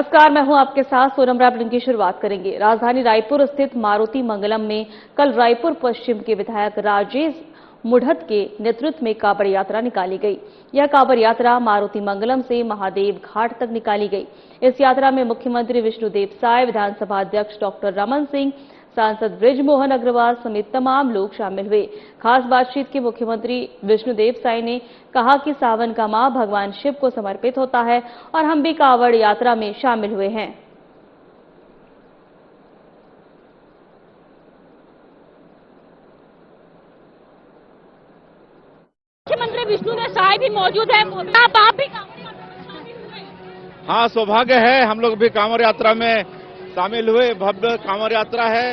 नमस्कार, मैं हूं आपके साथ सोनम राबलिन की शुरुआत करेंगे। राजधानी रायपुर स्थित मारुति मंगलम में कल रायपुर पश्चिम के विधायक राजेश मुढ़त के नेतृत्व में कांवड़ यात्रा निकाली गई। यह कांवड़ यात्रा मारुति मंगलम से महादेव घाट तक निकाली गई। इस यात्रा में मुख्यमंत्री विष्णुदेव साय, विधानसभा अध्यक्ष डॉक्टर रमन सिंह, सांसद बृजमोहन अग्रवाल समेत तमाम लोग शामिल हुए। खास बातचीत के मुख्यमंत्री विष्णुदेव साय ने कहा कि सावन का माह भगवान शिव को समर्पित होता है और हम भी कांवड़ यात्रा में शामिल हुए हैं। मुख्यमंत्री विष्णुदेव साय भी मौजूद है। आप भी कांवड़ यात्रा में शामिल हुए? हाँ, सौभाग्य है, हम लोग भी कांवड़ यात्रा में शामिल हुए। भव्य कांवड़ यात्रा है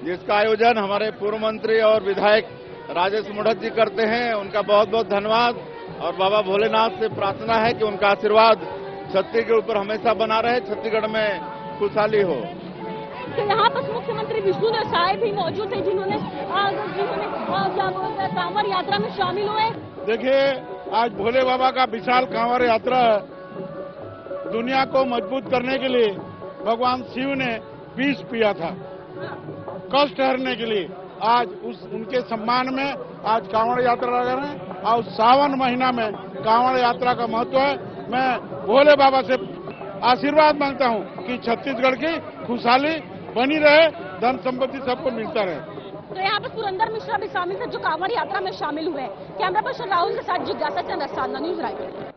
जिसका आयोजन हमारे पूर्व मंत्री और विधायक राजेश मुढ़त जी करते हैं। उनका बहुत बहुत धन्यवाद और बाबा भोलेनाथ से प्रार्थना है कि उनका आशीर्वाद छत्तीसगढ़ के ऊपर हमेशा बना रहे, छत्तीसगढ़ में खुशहाली हो। तो यहाँ पर मुख्यमंत्री विष्णुदेव साय भी मौजूद है जिन्होंने क्या बोलते हैं कांवड़ यात्रा में शामिल हुए। देखिए, आज भोले बाबा का विशाल कांवड़ यात्रा दुनिया को मजबूत करने के लिए भगवान शिव ने विष पिया था, कष्ट हरने के लिए। आज उनके सम्मान में आज कांवड़ यात्रा लगा रहे हैं और सावन महीना में कांवड़ यात्रा का महत्व है। मैं भोले बाबा से आशीर्वाद मांगता हूं कि छत्तीसगढ़ की खुशहाली बनी रहे, धन संपत्ति सबको मिलता रहे। तो यहाँ पर पुरंदर मिश्रा भी शामिल थे जो कांवड़ यात्रा में शामिल हुए। कैमरा पर्सन राहुल के साथ जिज्ञासा चंद, रसाना news Raipur.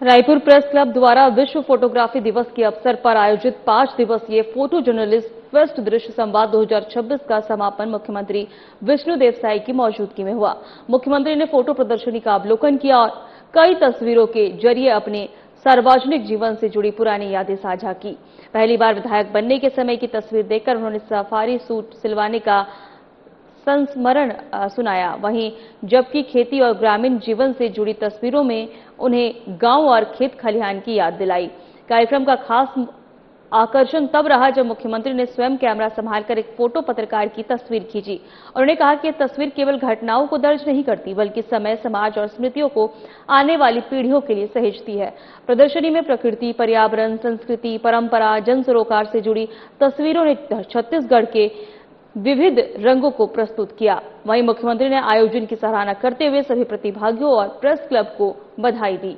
Raipur press club द्वारा विश्व फोटोग्राफी दिवस के अवसर पर आयोजित 5 दिवसीय फोटो जर्नलिस्ट फेस्ट दृश्य संवाद 2026 का समापन मुख्यमंत्री विष्णुदेव साय की मौजूदगी में हुआ। मुख्यमंत्री ने फोटो प्रदर्शनी का अवलोकन किया और कई तस्वीरों के जरिए अपने सार्वजनिक जीवन से जुड़ी पुरानी यादें साझा की। पहली बार विधायक बनने के समय की तस्वीर देखकर उन्होंने सफारी सूट सिलवाने का संस्मरण सुनाया। वहीं जबकि खेती और ग्रामीण जीवन से जुड़ी तस्वीरों में उन्हें गांव और खेत खलिहान की याद दिलाई। कार्यक्रम का खास आकर्षण तब रहा जब मुख्यमंत्री ने स्वयं कैमरा संभालकर एक फोटो पत्रकार की तस्वीर खींची। उन्होंने कहा कि यह तस्वीर केवल घटनाओं को दर्ज नहीं करती बल्कि समय, समाज और स्मृतियों को आने वाली पीढ़ियों के लिए सहेजती है। प्रदर्शनी में प्रकृति, पर्यावरण, संस्कृति, परंपरा, जन सरोकार से जुड़ी तस्वीरों ने छत्तीसगढ़ के विविध रंगों को प्रस्तुत किया। वहीं मुख्यमंत्री ने आयोजन की सराहना करते हुए सभी प्रतिभागियों और प्रेस क्लब को बधाई दी।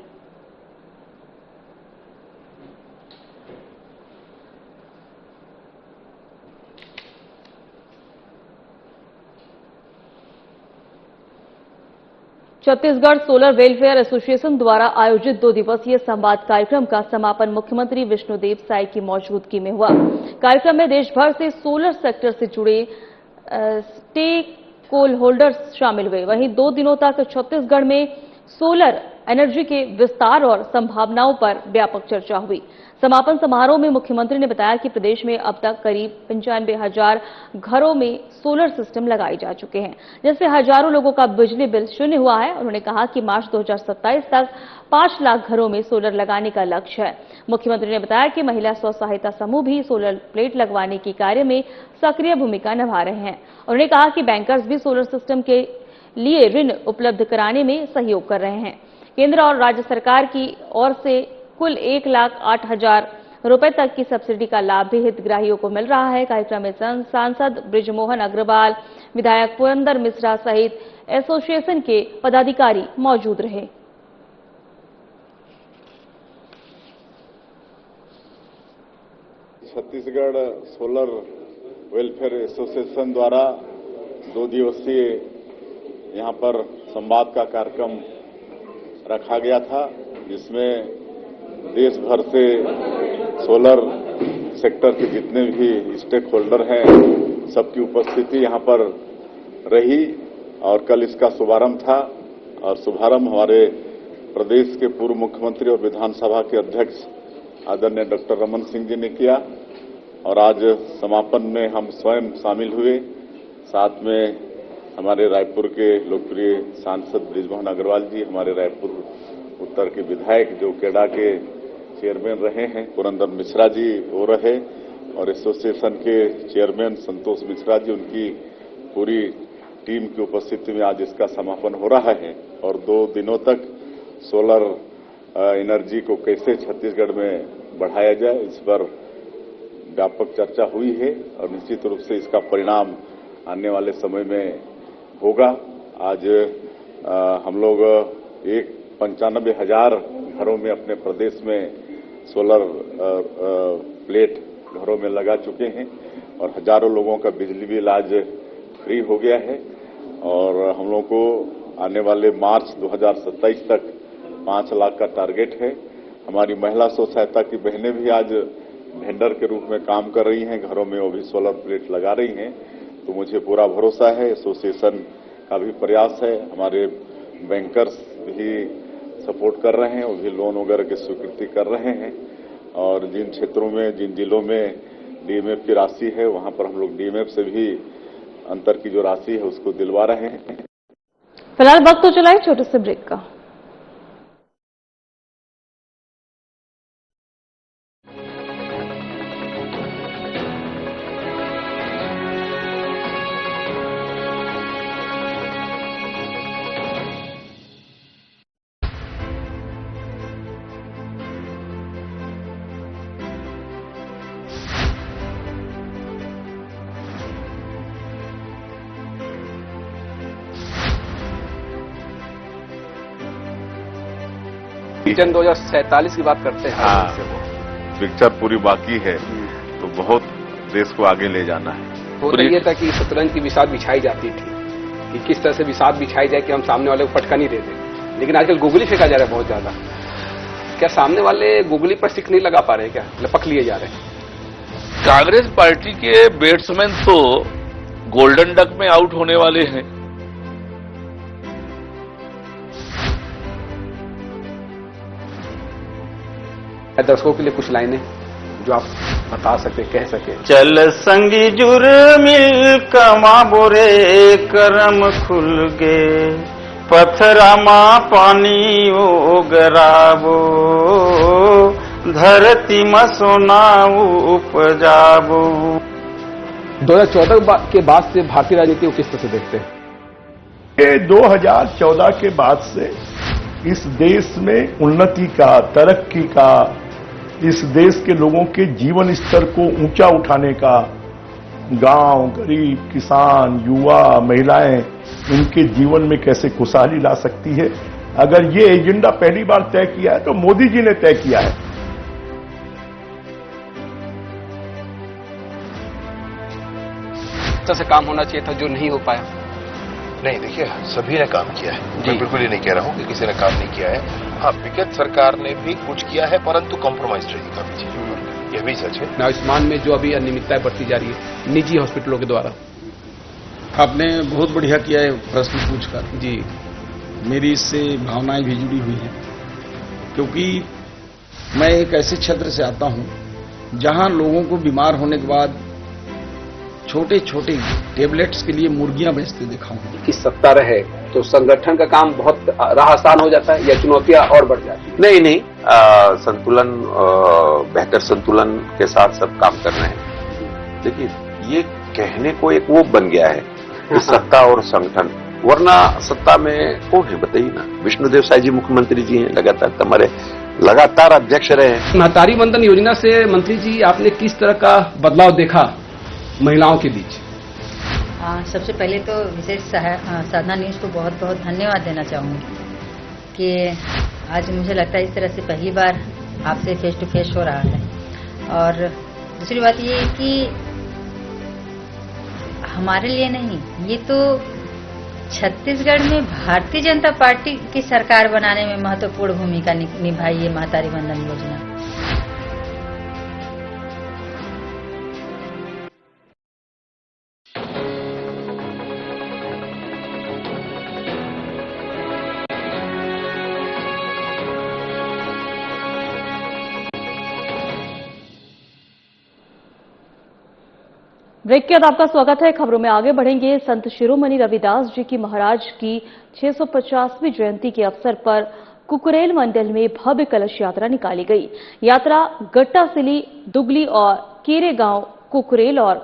छत्तीसगढ़ सोलर वेलफेयर एसोसिएशन द्वारा आयोजित 2 दिवसीय संवाद कार्यक्रम का समापन मुख्यमंत्री विष्णुदेव साय की मौजूदगी में हुआ। कार्यक्रम में देश भर से सोलर सेक्टर से जुड़े स्टेक होल्डर्स शामिल हुए। वहीं 2 दिनों तक छत्तीसगढ़ में सोलर एनर्जी के विस्तार और संभावनाओं पर व्यापक चर्चा हुई। समापन समारोह में मुख्यमंत्री ने बताया कि प्रदेश में अब तक करीब 95,000 घरों में सोलर सिस्टम लगाए जा चुके हैं, जिससे हजारों लोगों का बिजली बिल शून्य हुआ है। उन्होंने कहा कि मार्च 2027 तक 5 लाख घरों में सोलर लगाने का लक्ष्य है। मुख्यमंत्री ने बताया कि महिला स्व सहायता समूह भी सोलर प्लेट लगवाने के कार्य में सक्रिय भूमिका निभा रहे हैं। उन्होंने कहा कि बैंकर्स भी सोलर सिस्टम के लिए ऋण उपलब्ध कराने में सहयोग कर रहे हैं। केंद्र और राज्य सरकार की ओर से कुल 1,08,000 रुपए तक की सब्सिडी का लाभ भी हितग्राहियों को मिल रहा है। कार्यक्रम में सांसद बृजमोहन अग्रवाल, विधायक पुरंदर मिश्रा सहित एसोसिएशन के पदाधिकारी मौजूद रहे। छत्तीसगढ़ सोलर वेलफेयर एसोसिएशन द्वारा 2 दिवसीय यहां पर संवाद का कार्यक्रम रखा गया था, जिसमें देश भर से सोलर सेक्टर के जितने भी स्टेक होल्डर हैं सबकी उपस्थिति यहां पर रही और कल इसका शुभारंभ था। और शुभारंभ हमारे प्रदेश के पूर्व मुख्यमंत्री और विधानसभा के अध्यक्ष आदरणीय डॉक्टर रमन सिंह जी ने किया और आज समापन में हम स्वयं शामिल हुए। साथ में हमारे रायपुर के लोकप्रिय सांसद बृजमोहन अग्रवाल जी, हमारे रायपुर उत्तर के विधायक जो केडा के चेयरमैन रहे हैं पुरंदर मिश्रा जी वो रहे और एसोसिएशन के चेयरमैन संतोष मिश्रा जी, उनकी पूरी टीम की उपस्थिति में आज इसका समापन हो रहा है। और 2 दिनों तक सोलर एनर्जी को कैसे छत्तीसगढ़ में बढ़ाया जाए, इस पर व्यापक चर्चा हुई है और निश्चित रूप से इसका परिणाम आने वाले समय में होगा। आज हम लोग 95,000 घरों में अपने प्रदेश में सोलर प्लेट घरों में लगा चुके हैं और हजारों लोगों का बिजली बिल आज फ्री हो गया है और हम लोग को आने वाले मार्च 2027 तक 5 लाख का टारगेट है। हमारी महिला स्व सहायता की बहनें भी आज वेंडर के रूप में काम कर रही हैं, घरों में वो भी सोलर प्लेट लगा रही हैं। तो मुझे पूरा भरोसा है, एसोसिएशन का भी प्रयास है, हमारे बैंकर्स भी सपोर्ट कर रहे हैं, वो भी लोन वगैरह की स्वीकृति कर रहे हैं और जिन क्षेत्रों में, जिन जिलों में डीएमएफ की राशि है वहां पर हम लोग डीएमएफ से भी अंतर की जो राशि है उसको दिलवा रहे हैं। फिलहाल वक्त तो चला है छोटे से ब्रेक का। विजन 2047 की बात करते हैं। हाँ, पिक्चर पूरी बाकी है तो बहुत देश को आगे ले जाना है। वो तो ये था कि शतरंज की बिसात बिछाई जाती थी कि किस तरह से बिसात बिछाई जाए कि हम सामने वाले को फटका नहीं दे दें, लेकिन आजकल गोगली फेंका जा रहा है बहुत ज्यादा। क्या सामने वाले गोगली पर सिक्स नहीं लगा पा रहे, क्या लपक लिए जा रहे हैं? कांग्रेस पार्टी के बैट्समैन तो गोल्डन डक में आउट होने वाले हैं। दर्शकों के लिए कुछ लाइनें जो आप बता सके, कह सके। चल संगी जुर मिल कमा बोरे करम खुल गे पथरा मां पानी ओगराबो धरती में सोना उपजाबो। 2014 के बाद से भारतीय राजनीति को किस तरह से देखते हैं? ये 2014 के बाद से इस देश में उन्नति का, तरक्की का, इस देश के लोगों के जीवन स्तर को ऊंचा उठाने का, गांव, गरीब, किसान, युवा, महिलाएं, इनके जीवन में कैसे खुशहाली ला सकती है, अगर ये एजेंडा पहली बार तय किया है तो मोदी जी ने तय किया है। से काम होना चाहिए था जो नहीं हो पाया। नहीं, देखिए सभी ने काम किया है, मैं बिल्कुल ही नहीं कह रहा हूं कि किसी ने काम नहीं किया है। हाँ, विगत सरकार ने भी कुछ किया है परंतु कॉम्प्रोमाइज रही काफी चीजों पर, यह भी सच है। आयुष्मान में जो अभी अनियमितताएं बढ़ती जा रही है निजी हॉस्पिटलों के द्वारा। आपने बहुत बढ़िया किया है प्रश्न पूछकर जी। मेरी इससे भावनाएं भी जुड़ी हुई हैं क्योंकि मैं एक ऐसे क्षेत्र से आता हूं जहां लोगों को बीमार होने के बाद छोटे छोटे टेबलेट्स के लिए मुर्गियां बेचते देखा हूं। कि सत्ता रहे तो संगठन का काम बहुत राह आसान हो जाता है या चुनौतियां और बढ़ जाती है? नहीं, संतुलन, बेहतर संतुलन के साथ सब काम कर रहे हैं। देखिए, ये कहने को एक वो बन गया है कि सत्ता और संगठन, वरना सत्ता में कौन है बताइए ना। विष्णुदेव साई जी मुख्यमंत्री जी हैं, लगातार अध्यक्ष रहे हैं। महतारी वंदन योजना से मंत्री जी आपने किस तरह का बदलाव देखा महिलाओं के बीच? सबसे पहले तो विशेष साधना न्यूज को बहुत बहुत धन्यवाद देना चाहूँगी कि आज मुझे लगता है इस तरह से पहली बार आपसे फेस टू फेस हो रहा है। और दूसरी बात ये कि हमारे लिए नहीं, ये तो छत्तीसगढ़ में भारतीय जनता पार्टी की सरकार बनाने में महत्वपूर्ण भूमिका निभाई है महतारी वंदन योजना। ब्रेक के बाद आपका स्वागत है। खबरों में आगे बढ़ेंगे। संत शिरोमणि रविदास जी की महाराज की 650वीं जयंती के अवसर पर कुकुरेल मंडल में भव्य कलश यात्रा निकाली गई। यात्रा गट्टासिली, दुगली और केरे गांव, कुकुरेल और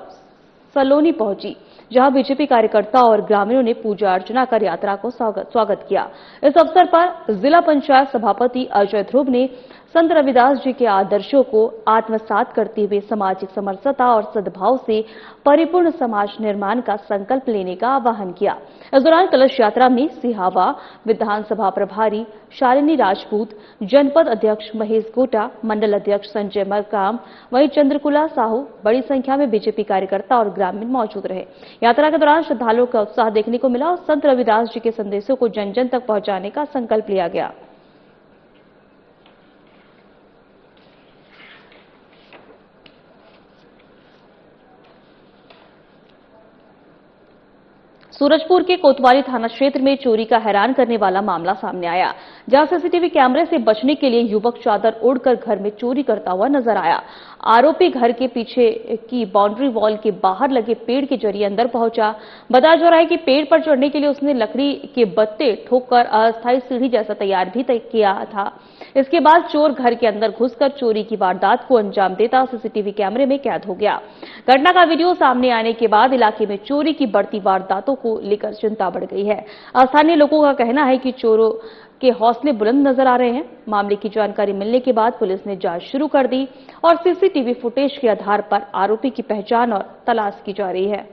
सलोनी पहुंची। जहां बीजेपी कार्यकर्ता और ग्रामीणों ने पूजा अर्चना कर यात्रा को स्वागत किया। इस अवसर पर जिला पंचायत सभापति अजय ध्रुव ने संत रविदास जी के आदर्शों को आत्मसात करते हुए सामाजिक समरसता और सद्भाव से परिपूर्ण समाज निर्माण का संकल्प लेने का आह्वान किया। इस दौरान कलश यात्रा में सिहावा विधानसभा प्रभारी शालिनी राजपूत, जनपद अध्यक्ष महेश गोटा, मंडल अध्यक्ष संजय मरकाम, वहीं चंद्रकुला साहू, बड़ी संख्या में बीजेपी कार्यकर्ता और ग्रामीण मौजूद रहे। यात्रा के दौरान श्रद्धालुओं का उत्साह देखने को मिला और संत रविदास जी के संदेशों को जन जन तक पहुंचाने का संकल्प लिया गया। सूरजपुर के कोतवाली थाना क्षेत्र में चोरी का हैरान करने वाला मामला सामने आया, जहां सीसीटीवी कैमरे से बचने के लिए युवक चादर ओढ़कर घर में चोरी करता हुआ नजर आया। आरोपी घर के पीछे की बाउंड्री वॉल के बाहर लगे पेड़ के जरिए अंदर पहुंचा। बताया जा रहा है कि पेड़ पर चढ़ने के लिए उसने लकड़ी के बत्ते ठोककर अस्थायी सीढ़ी जैसा तैयार भी किया था। इसके बाद चोर घर के अंदर घुसकर चोरी की वारदात को अंजाम देता सीसीटीवी कैमरे में कैद हो गया। घटना का वीडियो सामने आने के बाद इलाके में चोरी की बढ़ती वारदातों को लेकर चिंता बढ़ गई है। स्थानीय लोगों का कहना है कि चोरों के हौसले बुलंद नजर आ रहे हैं। मामले की जानकारी मिलने के बाद पुलिस ने जांच शुरू कर दी और सीसीटीवी फुटेज के आधार पर आरोपी की पहचान और तलाश की जा रही है।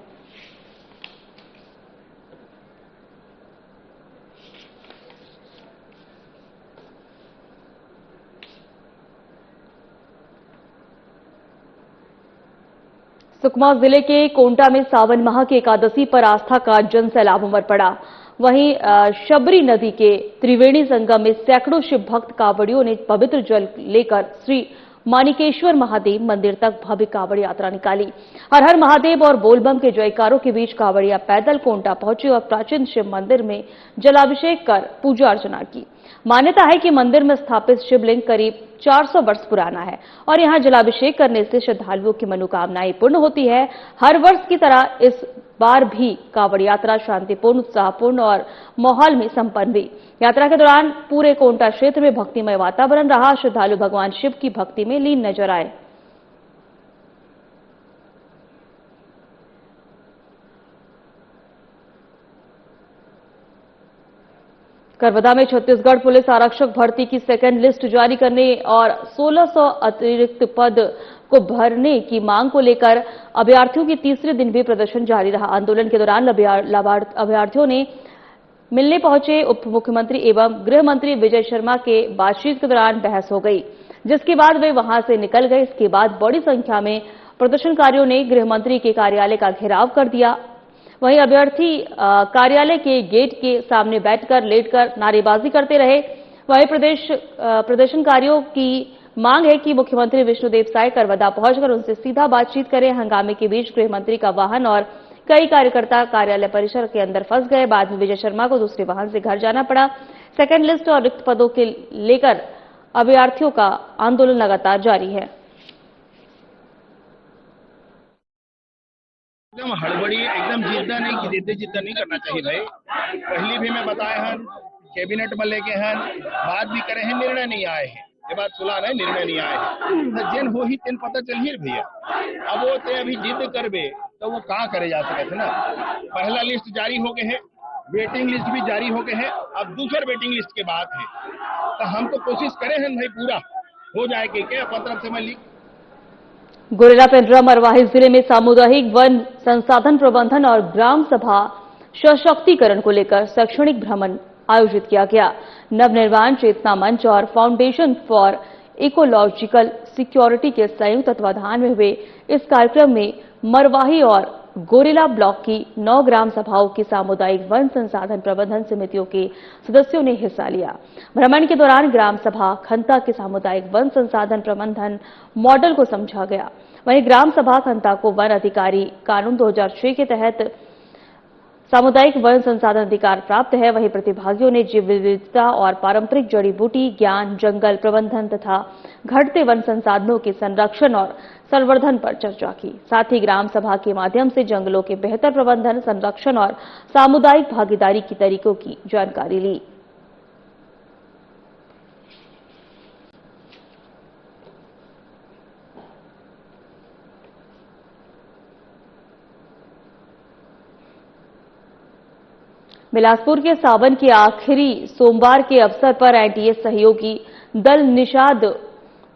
सुकमा जिले के कोंटा में सावन माह की एकादशी पर आस्था का जन सैलाब उमड़ पड़ा। वहीं शबरी नदी के त्रिवेणी संगम में सैकड़ों शिव भक्त कांवड़ियों ने पवित्र जल लेकर श्री मानिकेश्वर महादेव मंदिर तक भव्य कांवड़ यात्रा निकाली। हर हर महादेव और बोलबम के जयकारों के बीच कांवड़िया पैदल कोंटा पहुंचे और प्राचीन शिव मंदिर में जलाभिषेक कर पूजा अर्चना की। मान्यता है कि मंदिर में स्थापित शिवलिंग करीब 400 वर्ष पुराना है और यहां जलाभिषेक करने से श्रद्धालुओं की मनोकामनाएं पूर्ण होती है। हर वर्ष की तरह इस बार भी कांवड़ यात्रा शांतिपूर्ण, उत्साहपूर्ण और माहौल में संपन्न हुई। यात्रा के दौरान पूरे कोंटा क्षेत्र में भक्तिमय वातावरण रहा। श्रद्धालु भगवान शिव की भक्ति में लीन नजर आए। करवदा में छत्तीसगढ़ पुलिस आरक्षक भर्ती की सेकेंड लिस्ट जारी करने और 1600 अतिरिक्त पद को भरने की मांग को लेकर अभ्यर्थियों की तीसरे दिन भी प्रदर्शन जारी रहा। आंदोलन के दौरान अभ्यर्थियों ने मिलने पहुंचे उप मुख्यमंत्री एवं गृह मंत्री विजय शर्मा के बातचीत के दौरान बहस हो गई, जिसके बाद वे वहां से निकल गए। इसके बाद बड़ी संख्या में प्रदर्शनकारियों ने गृह मंत्री के कार्यालय का घेराव कर दिया। वहीं अभ्यर्थी कार्यालय के गेट के सामने बैठकर लेटकर नारेबाजी करते रहे। वहीं प्रदर्शनकारियों की मांग है कि मुख्यमंत्री विष्णुदेव साय करवदा पहुंचकर उनसे सीधा बातचीत करें। हंगामे के बीच गृह मंत्री का वाहन और कई कार्यकर्ता कार्यालय परिसर के अंदर फंस गए। बाद में विजय शर्मा को दूसरे वाहन से घर जाना पड़ा। सेकेंड लिस्ट और रिक्त पदों के लेकर अभ्यर्थियों का आंदोलन लगातार जारी है। एकदम हड़बड़ी, एकदम जिद्दा नहीं करना चाहिए भाई। पहली भी मैं बताया हन, कैबिनेट में लेके हन, बात भी करे हैं, निर्णय नहीं आए हैं। ये बात सुना नहीं, निर्णय नहीं आए हैं। तो जिन हो ही तीन पता चल ही भैया। अब वो ते अभी जिद करबे तो वो कहाँ करे जा सके थे ना। पहला लिस्ट जारी हो गए है, वेटिंग लिस्ट भी जारी हो गए है, अब दूसरा वेटिंग लिस्ट के बाद है। तो हम तो कोशिश करे हैं भाई, पूरा हो जाए कि क्या अपन तरफ से मैं लिख। गुरेला पेंड्रा मरवाही जिले में सामुदायिक वन संसाधन प्रबंधन और ग्राम सभा सशक्तिकरण को लेकर शैक्षणिक भ्रमण आयोजित किया गया। नवनिर्माण चेतना मंच और फाउंडेशन फॉर इकोलॉजिकल सिक्योरिटी के संयुक्त तत्वाधान में हुए इस कार्यक्रम में मरवाही और गोरेला ब्लॉक की 9 ग्राम सभाओं की सामुदायिक वन संसाधन प्रबंधन समितियों के सदस्यों ने हिस्सा लिया। भ्रमण के दौरान ग्राम सभा खंता के सामुदायिक वन संसाधन प्रबंधन मॉडल को समझा गया। वहीं ग्राम सभा खंता को वन अधिकारी कानून 2006 के तहत सामुदायिक वन संसाधन अधिकार प्राप्त है। वहीं प्रतिभागियों ने जीव विविधता और पारंपरिक जड़ी बूटी ज्ञान, जंगल प्रबंधन तथा घटते वन संसाधनों के संरक्षण और संवर्धन पर चर्चा की। साथ ही ग्राम सभा के माध्यम से जंगलों के बेहतर प्रबंधन, संरक्षण और सामुदायिक भागीदारी के तरीकों की जानकारी ली। बिलासपुर के सावन के आखिरी सोमवार के अवसर पर एनडीए सहयोगी दल निषाद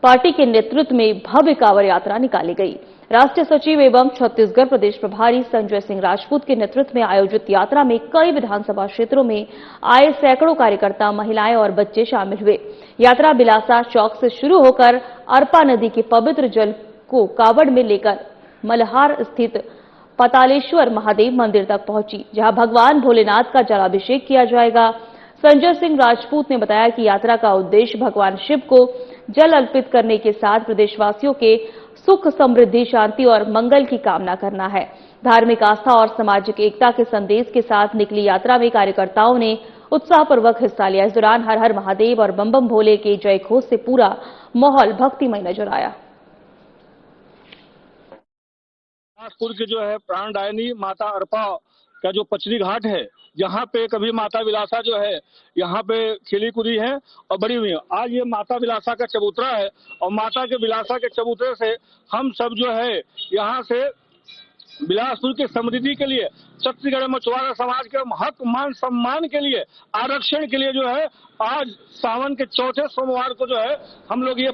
पार्टी के नेतृत्व में भव्य कांवड़ यात्रा निकाली गई। राष्ट्रीय सचिव एवं छत्तीसगढ़ प्रदेश प्रभारी संजय सिंह राजपूत के नेतृत्व में आयोजित यात्रा में कई विधानसभा क्षेत्रों में आए सैकड़ों कार्यकर्ता, महिलाएं और बच्चे शामिल हुए। यात्रा बिलासा चौक से शुरू होकर अरपा नदी के पवित्र जल को कावड़ में लेकर मल्हार स्थित पातालेश्वर महादेव मंदिर तक पहुंची, जहां भगवान भोलेनाथ का जलाभिषेक किया जाएगा। संजय सिंह राजपूत ने बताया कि यात्रा का उद्देश्य भगवान शिव को जल अर्पित करने के साथ प्रदेशवासियों के सुख, समृद्धि, शांति और मंगल की कामना करना है। धार्मिक आस्था और सामाजिक एकता के संदेश के साथ निकली यात्रा में कार्यकर्ताओं ने उत्साहपूर्वक हिस्सा लिया। इस दौरान हर हर महादेव और बम बम भोले के जय घोष से पूरा माहौल भक्तिमय नजर आया। बिलासपुर के जो है प्राणदायिनी माता अरपा का जो पचरी घाट है, यहाँ पे कभी माता विलासा जो है यहाँ पे खिली कूदी है और बड़ी हुई है। आज ये माता विलासा का चबूतरा है और माता के विलासा के चबूतरे से हम सब जो है यहाँ से बिलासपुर की समृद्धि के लिए, छत्तीसगढ़ मछुआरा समाज के हक, मान, सम्मान के लिए, आरक्षण के लिए जो है आज सावन के चौथे सोमवार को जो है हम लोग ये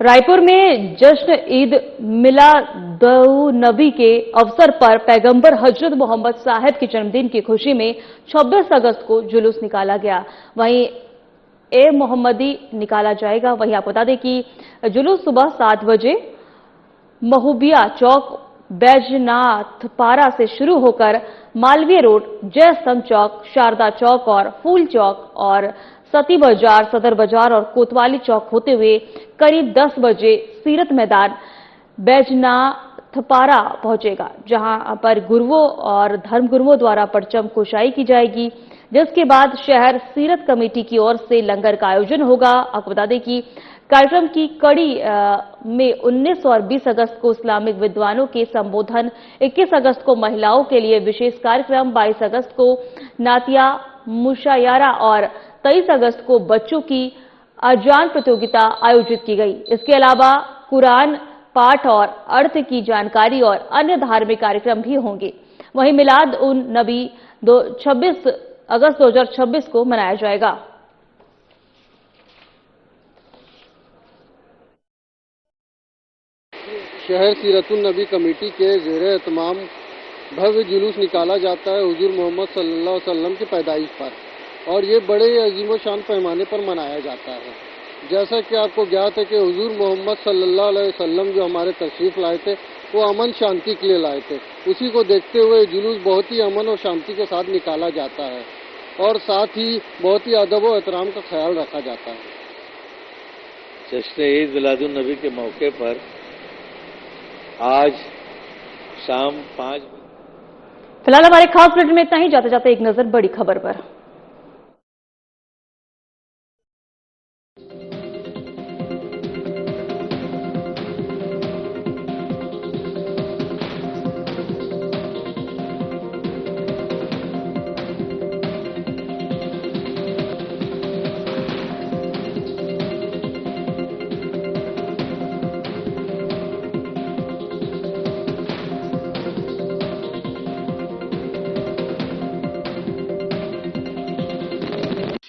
रायपुर में जश्न ईद मिलादुन्नबी के अवसर पर पैगंबर हजरत मोहम्मद साहेब के जन्मदिन की खुशी में 26 अगस्त को जुलूस निकाला गया। वहीं ए मोहम्मदी निकाला जाएगा। वहीं आपको बता दें कि जुलूस सुबह 7 बजे महूबिया चौक, बैजनाथपारा से शुरू होकर मालवीय रोड, जय स्तंभ चौक, शारदा चौक और फूल चौक और सती बाजार, सदर बाजार और कोतवाली चौक होते हुए करीब 10 बजे सीरत मैदान बैजनाथपारा पहुंचेगा, जहां पर गुरुओं और धर्मगुरुओं द्वारा परचम कुशाई की जाएगी, जिसके बाद शहर सीरत कमेटी की ओर से लंगर का आयोजन होगा। आपको बता दें कि कार्यक्रम की कड़ी में 19 और 20 अगस्त को इस्लामिक विद्वानों के संबोधन, 21 अगस्त को महिलाओं के लिए विशेष कार्यक्रम, 22 अगस्त को नातिया मुशायरा और 23 अगस्त को बच्चों की अजान प्रतियोगिता आयोजित की गई। इसके अलावा कुरान पाठ और अर्थ की जानकारी और अन्य धार्मिक कार्यक्रम भी होंगे। वहीं मिलाद उन नबी 26 अगस्त 2026 को मनाया जाएगा। शहर सीरतुन नबी कमेटी के ज़ेरे एहतमाम भव्य जुलूस निकाला जाता है हुजूर मोहम्मद सल्लल्लाहु अलैहि वसल्लम की पैदाइश पर, और ये बड़े अजीम शान पैमाने पर मनाया जाता है। जैसा कि आपको ज्ञात है कि हुजूर मोहम्मद सल्लल्लाहु अलैहि वसल्लम जो हमारे तशरीफ लाए थे वो अमन शांति के लिए लाए थे। उसी को देखते हुए जुलूस बहुत ही अमन और शांति के साथ निकाला जाता है और साथ ही बहुत ही अदब और एहतराम का ख्याल रखा जाता है। जश्न ईद मिलादुन्नबी के मौके पर आज शाम 5 फिलहाल हमारे खास बुलेटिन में इतना ही। जाते जाते एक नजर बड़ी खबर पर।